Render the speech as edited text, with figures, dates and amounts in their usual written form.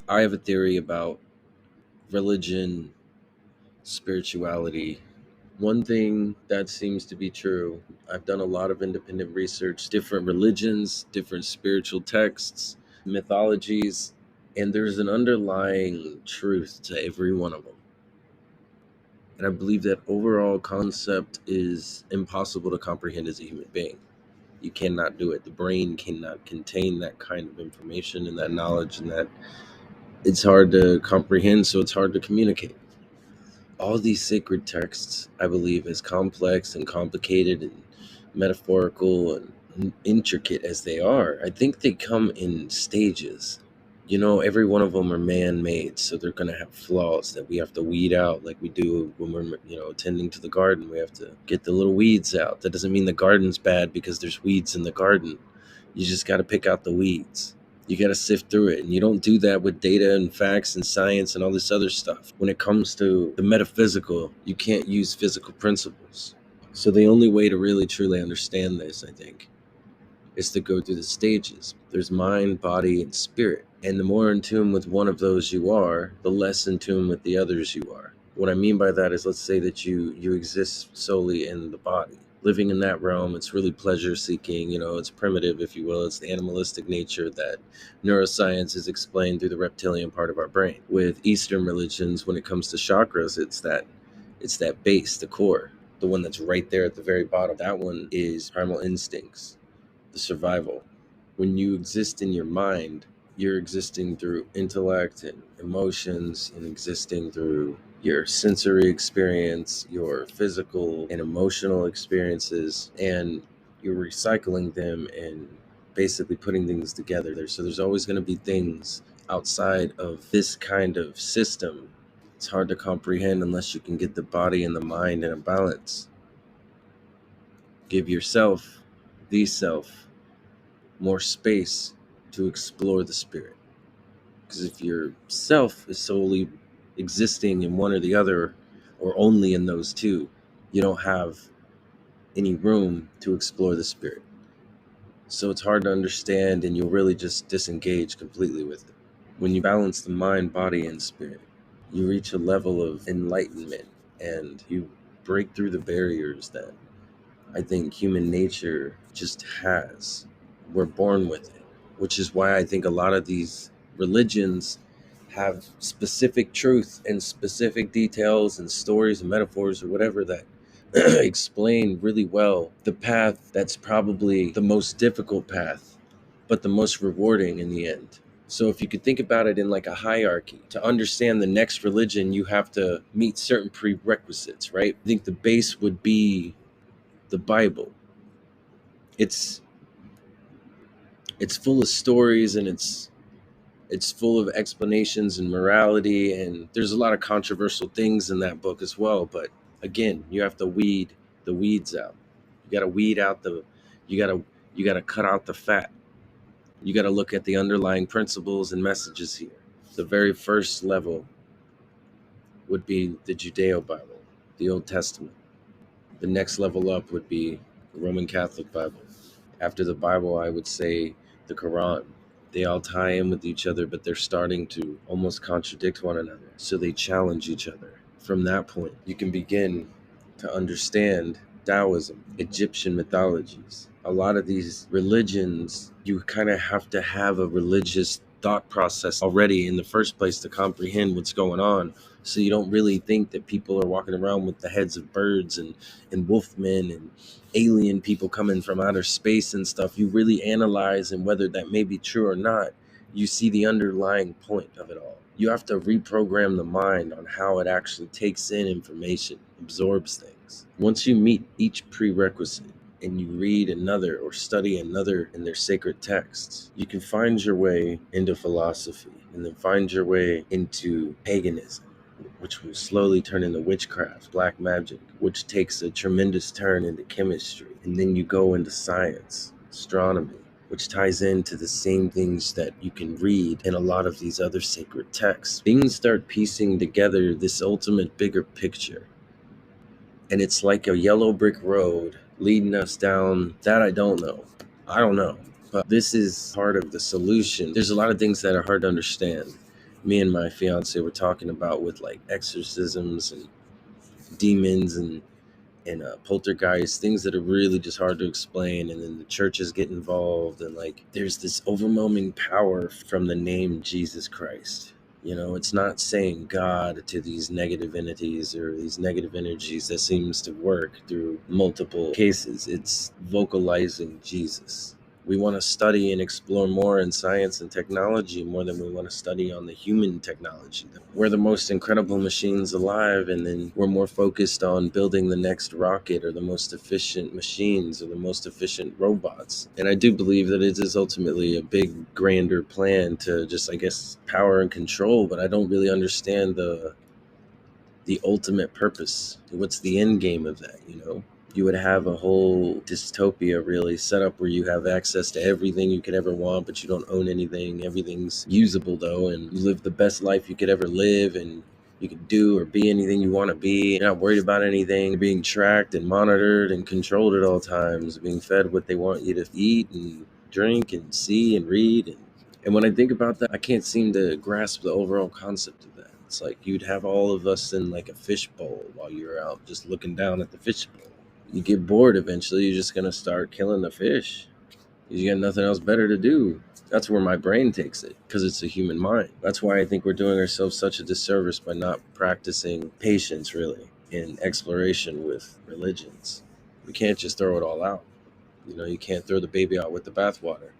I have a theory about religion, spirituality. One thing that seems to be true, I've done a lot of independent research, different religions, different spiritual texts, mythologies, and there's an underlying truth to every one of them. And I believe that overall concept is impossible to comprehend as a human being. You cannot do it. The brain cannot contain that kind of information and that knowledge, and that it's hard to comprehend, so it's hard to communicate. All these sacred texts, I believe, as complex and complicated and metaphorical and intricate as they are, I think they come in stages. Every one of them are man-made, so they're going to have flaws that we have to weed out, like we do when we're, tending to the garden. We have to get the little weeds out. That doesn't mean the garden's bad because there's weeds in the garden. You just got to pick out the weeds. You got to sift through it. And you don't do that with data and facts and science and all this other stuff. When it comes to the metaphysical, you can't use physical principles. So the only way to really truly understand this, I think, is to go through the stages. There's mind, body, and spirit. And the more in tune with one of those you are, the less in tune with the others you are. What I mean by that is, let's say that you exist solely in the body. Living in that realm, it's really pleasure seeking, it's primitive, if you will. It's the animalistic nature that neuroscience is explained through the reptilian part of our brain. With Eastern religions, when it comes to chakras, it's that base, the core, the one that's right there at the very bottom. That one is primal instincts, the survival. When you exist in your mind, you're existing through intellect and emotions, and existing through your sensory experience, your physical and emotional experiences, and you're recycling them and basically putting things together there. So there's always going to be things outside of this kind of system. It's hard to comprehend unless you can get the body and the mind in a balance. Give yourself, the self, more space to explore the spirit. Because if your self is solely existing in one or the other, or only in those two, you don't have any room to explore the spirit. So it's hard to understand, and you'll really just disengage completely with it. When you balance the mind, body, and spirit, you reach a level of enlightenment, and you break through the barriers that I think human nature just has. We're born with it, which is why I think a lot of these religions have specific truth and specific details and stories and metaphors or whatever that explain really well the path that's probably the most difficult path, but the most rewarding in the end. So if you could think about it in like a hierarchy, to understand the next religion, you have to meet certain prerequisites, right? I think the base would be the Bible. It's full of stories, and it's full of explanations and morality, and there's a lot of controversial things in that book as well. But again, you have to weed the weeds out. You got to weed out the you got to cut out the fat. You got to look at the underlying principles and messages here. The very first level would be the Judeo Bible, the Old Testament. The next level up would be the Roman Catholic Bible. After the Bible, I would say the Quran. They all tie in with each other, but they're starting to almost contradict one another. So they challenge each other. From that point, you can begin to understand Taoism, Egyptian mythologies. A lot of these religions, you kind of have to have a religious thought process already in the first place to comprehend what's going on. So you don't really think that people are walking around with the heads of birds and wolfmen and alien people coming from outer space and stuff. You really analyze, and whether that may be true or not, you see the underlying point of it all. You have to reprogram the mind on how it actually takes in information, absorbs things. Once you meet each prerequisite and you read another or study another in their sacred texts, you can find your way into philosophy, and then find your way into paganism, which will slowly turn into witchcraft, black magic, which takes a tremendous turn into chemistry. And then you go into science, astronomy, which ties into the same things that you can read in a lot of these other sacred texts. Things start piecing together this ultimate bigger picture. And it's like a yellow brick road leading us down that I don't know. I don't know. But this is part of the solution. There's a lot of things that are hard to understand. me and my fiance were talking about with like exorcisms and demons and poltergeist, things that are really just hard to explain, and then the churches get involved, and like there's this overwhelming power from the name Jesus Christ. You know, it's not saying God to these negative entities or these negative energies that seems to work through multiple cases. It's vocalizing Jesus. We want to study and explore more in science and technology more than we want to study on the human technology. We're the most incredible machines alive, and then we're more focused on building the next rocket or the most efficient machines or the most efficient robots. And I do believe that it is ultimately a big, grander plan to just, I guess, power and control, but I don't really understand the ultimate purpose. What's the end game of that, you know? You would have a whole dystopia really set up where you have access to everything you could ever want, but you don't own anything. Everything's usable though, and you live the best life you could ever live, and you can do or be anything you want to be. You're not worried about anything. You're being tracked and monitored and controlled at all times, being fed what they want you to eat and drink and see and read. And when I think about that, I can't seem to grasp the overall concept of that. It's like you'd have all of us in like a fish bowl while you're out just looking down at the fish bowl. You get bored eventually, you're just going to start killing the fish. You got nothing else better to do. That's where my brain takes it, because it's a human mind. That's why I think we're doing ourselves such a disservice by not practicing patience, really, in exploration with religions. We can't just throw it all out. You know, you can't throw the baby out with the bathwater.